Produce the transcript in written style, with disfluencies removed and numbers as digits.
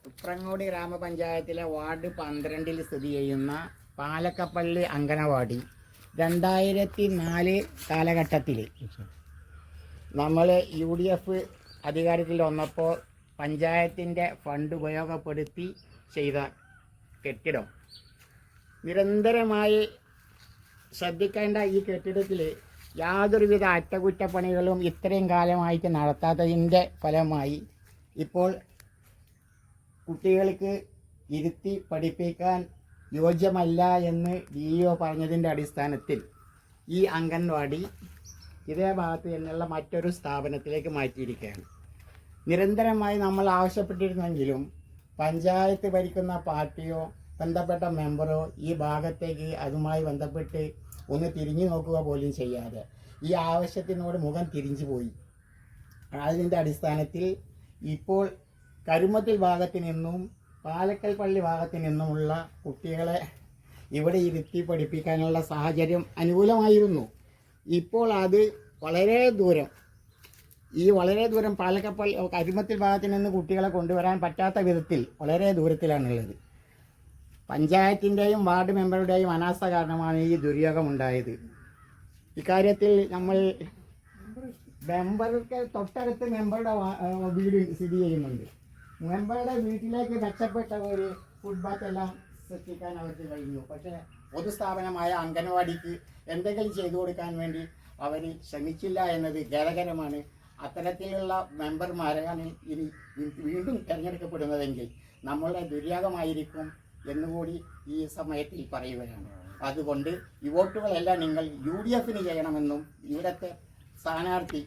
ഉപ്രങ്ങോട് ഗ്രാമപഞ്ചായത്തിലെ വാർഡ് 12 സ്ഥിതി ചെയ്യുന്ന പാലക്കപ്പള്ളി അങ്കണവാടി 2004 കാലഘട്ടത്തിൽ നമ്മൾ UDF അധികാരത്തിൽ വന്നപ്പോൾ പഞ്ചായത്തിൻ്റെ ഫണ്ട് ഉപയോഗപ്പെടുത്തി ചെയ്ത കെട്ടിടം. നിരന്തരമായി ശ്രദ്ധിക്കേണ്ട ഈ കെട്ടിടത്തിൽ യാതൊരുവിധ അറ്റകുറ്റപ്പണികളും ഇത്രയും കാലമായിട്ട് നടത്താത്തതിൻ്റെ ഫലമായി ഇപ്പോൾ കുട്ടികൾക്ക് ഇരുത്തി പഠിപ്പിക്കാൻ യോജ്യമല്ല എന്ന് DEO പറഞ്ഞതിൻ്റെ അടിസ്ഥാനത്തിൽ ഈ അംഗൻവാടി ഇതേ ഭാഗത്ത് നിന്നുള്ള മറ്റൊരു സ്ഥാപനത്തിലേക്ക് മാറ്റിയിരിക്കുകയാണ്. നിരന്തരമായി നമ്മൾ ആവശ്യപ്പെട്ടിരുന്നെങ്കിലും പഞ്ചായത്ത് ഭരിക്കുന്ന പാർട്ടിയോ ബന്ധപ്പെട്ട മെമ്പറോ ഈ ഭാഗത്തേക്ക് അതുമായി ബന്ധപ്പെട്ട് ഒന്ന് തിരിഞ്ഞു നോക്കുക പോലും ചെയ്യാതെ ഈ ആവശ്യത്തിനോട് മുഖം തിരിഞ്ഞു പോയി. അതിൻ്റെ അടിസ്ഥാനത്തിൽ ഇപ്പോൾ കരുമത്തിൽ ഭാഗത്തു നിന്നും പാലക്കൽ പള്ളി ഭാഗത്തു നിന്നുമുള്ള കുട്ടികളെ ഇവിടെ ഇരുത്തി പഠിപ്പിക്കാനുള്ള സാഹചര്യം അനുകൂലമായിരുന്നു. ഇപ്പോൾ അത് വളരെ ദൂരം പാലക്കപ്പള്ളി കരുമത്തിൽ ഭാഗത്തു നിന്ന് കുട്ടികളെ കൊണ്ടുവരാൻ പറ്റാത്ത വിധത്തിൽ വളരെ ദൂരത്തിലാണുള്ളത്. പഞ്ചായത്തിൻ്റെയും വാർഡ് മെമ്പറുടെയും അനാസ്ഥ കാരണമാണ് ഈ ദുര്യോഗമുണ്ടായത്. ഇക്കാര്യത്തിൽ നമ്മൾ മെമ്പർക്ക് തൊട്ടടുത്ത് മെമ്പറുടെ വീട് സ്ഥിതി ചെയ്യുന്നുണ്ട്. മെമ്പറുടെ വീട്ടിലേക്ക് മെച്ചപ്പെട്ട ഒരു ഫുട്പാത്ത് എല്ലാം സൃഷ്ടിക്കാൻ അവർക്ക് കഴിഞ്ഞു. പക്ഷേ പൊതുസ്ഥാപനമായ അംഗനവാടിക്ക് എന്തെങ്കിലും ചെയ്തു കൊടുക്കാൻ വേണ്ടി അവർ ശ്രമിച്ചില്ല എന്നത് ഖേദകരമാണ്. അത്തരത്തിലുള്ള മെമ്പർമാരെയാണ് ഇനി വീണ്ടും തിരഞ്ഞെടുക്കപ്പെടുന്നതെങ്കിൽ നമ്മളുടെ ദുര്യോഗമായിരിക്കും എന്നുകൂടി ഈ സമയത്തിൽ പറയുകയാണ്. അതുകൊണ്ട് ഈ വോട്ടുകളെല്ലാം നിങ്ങൾ UDF ചെയ്യണമെന്നും ഇവിടുത്തെ സ്ഥാനാർത്ഥി